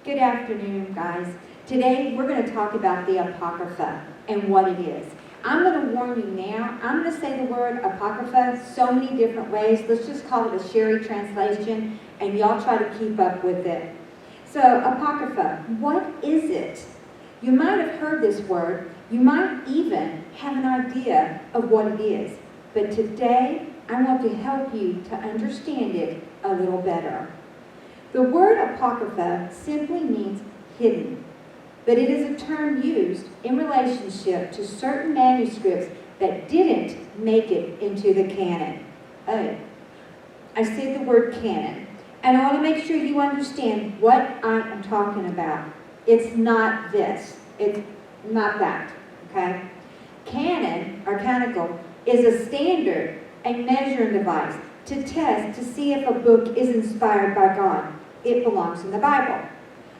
Good afternoon, guys. Today we're going to talk about the Apocrypha and what it is. I'm going to warn you now, I'm going to say the word Apocrypha so many different ways. Let's just call it a Sherri translation, and y'all try to keep up with it. So, Apocrypha, what is it? You might have heard this word. You might even have an idea of what it is. But today, I want to help you to understand it a little better. The word Apocrypha simply means hidden, but it is a term used in relationship to certain manuscripts that didn't make it into the canon. I said the word canon, and I want to make sure you understand what I am talking about. It's not this. It's not that, okay? Canon, or canonical, is a standard, a measuring device to test to see if a book is inspired by God. It belongs in the Bible.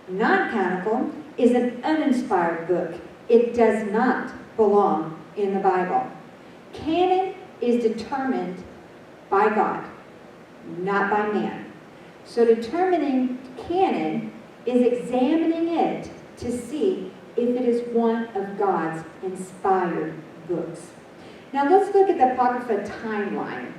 Non-canonical is an uninspired book. It does not belong in the Bible. Canon is determined by God, not by man. So determining canon is examining it to see if it is one of God's inspired books. Now let's look at the Apocrypha timeline.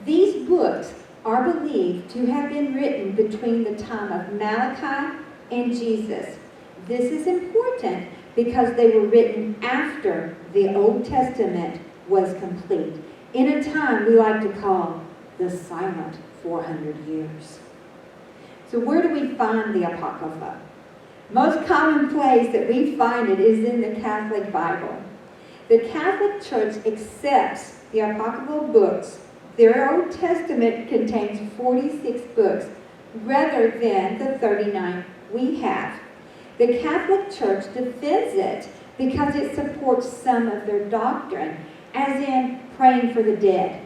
These books are believed to have been written between the time of Malachi and Jesus. This is important because they were written after the Old Testament was complete, in a time we like to call the silent 400 years. So where do we find the Apocrypha? Most common place that we find it is in the Catholic Bible. The Catholic Church accepts the apocryphal books. Their Old Testament contains 46 books rather than the 39 we have. The Catholic Church defends it because it supports some of their doctrine, as in praying for the dead,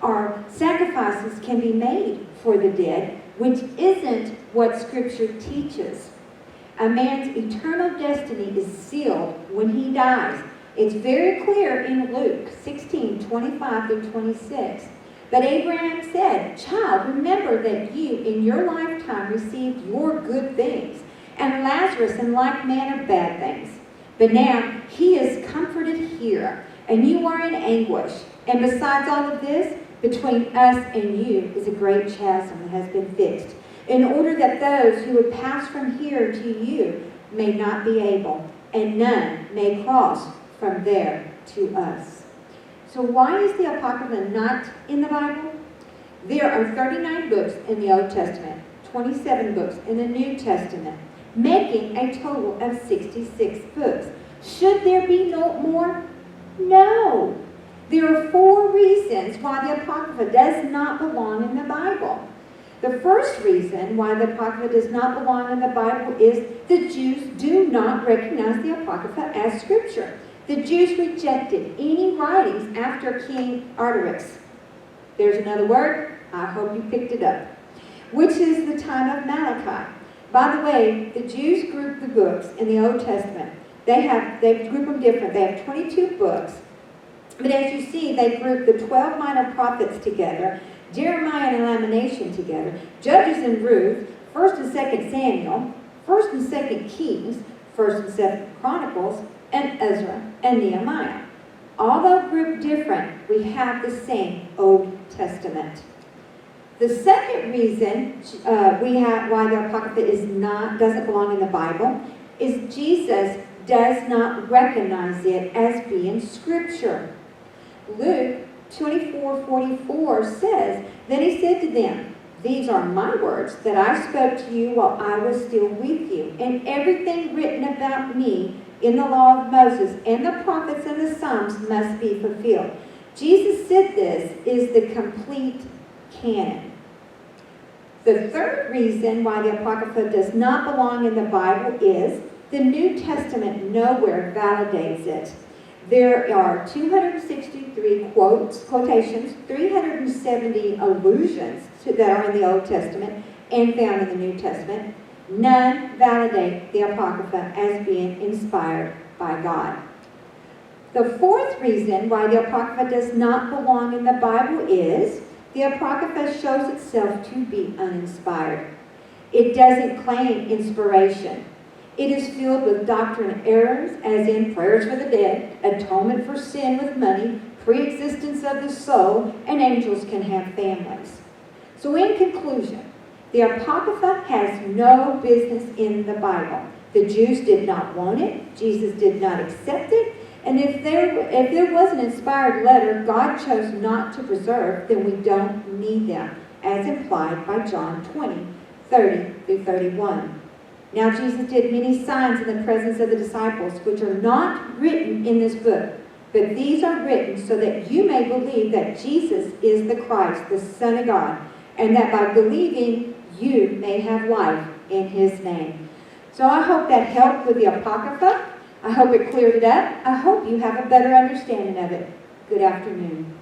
or sacrifices can be made for the dead, which isn't what Scripture teaches. A man's eternal destiny is sealed when he dies. It's very clear in Luke 16:25-26. But Abraham said, "Child, remember that you in your lifetime received your good things, and Lazarus in like manner bad things. But now he is comforted here, and you are in anguish. And besides all of this, between us and you is a great chasm that has been fixed, in order that those who would pass from here to you may not be able, and none may cross from there to us." So why is the Apocrypha not in the Bible? There are 39 books in the Old Testament, 27 books in the New Testament, making a total of 66 books. Should there be no more? No. There are 4 reasons why the Apocrypha does not belong in the Bible. The first reason why the Apocrypha does not belong in the Bible is the Jews do not recognize the Apocrypha as Scripture. The Jews rejected any writings after King Artaxerxes. There's another word. I hope you picked it up. Which is the time of Malachi. By the way, the Jews group the books in the Old Testament. They group them different. They have 22 books. But as you see, they group the 12 minor prophets together, Jeremiah and Lamentation together, Judges and Ruth, 1st and 2nd Samuel, 1st and 2nd Kings, 1st and 2nd Chronicles, and Ezra and Nehemiah. Although grouped different, we have the same Old Testament. The second reason why the Apocrypha doesn't belong in the Bible is Jesus does not recognize it as being Scripture. Luke 24:44 says, "Then he said to them, 'These are my words that I spoke to you while I was still with you, and everything written about me in the law of Moses and the prophets and the Psalms must be fulfilled.'" Jesus said this is the complete canon. The third reason why the Apocrypha does not belong in the Bible is the New Testament nowhere validates it. There are 263 quotations, 370 allusions that are in the Old Testament and found in the New Testament. None validate the Apocrypha as being inspired by God. The fourth reason why the Apocrypha does not belong in the Bible is the Apocrypha shows itself to be uninspired. It doesn't claim inspiration. It is filled with doctrine errors, as in prayers for the dead, atonement for sin with money, pre-existence of the soul, and angels can have families. So in conclusion, the Apocrypha has no business in the Bible. The Jews did not want it. Jesus did not accept it. And if there was an inspired letter God chose not to preserve, then we don't need them, as implied by John 20, 30 through 31. Now Jesus did many signs in the presence of the disciples, which are not written in this book, but these are written so that you may believe that Jesus is the Christ, the Son of God, and that by believing you may have life in his name. So I hope that helped with the Apocrypha. I hope it cleared it up. I hope you have a better understanding of it. Good afternoon.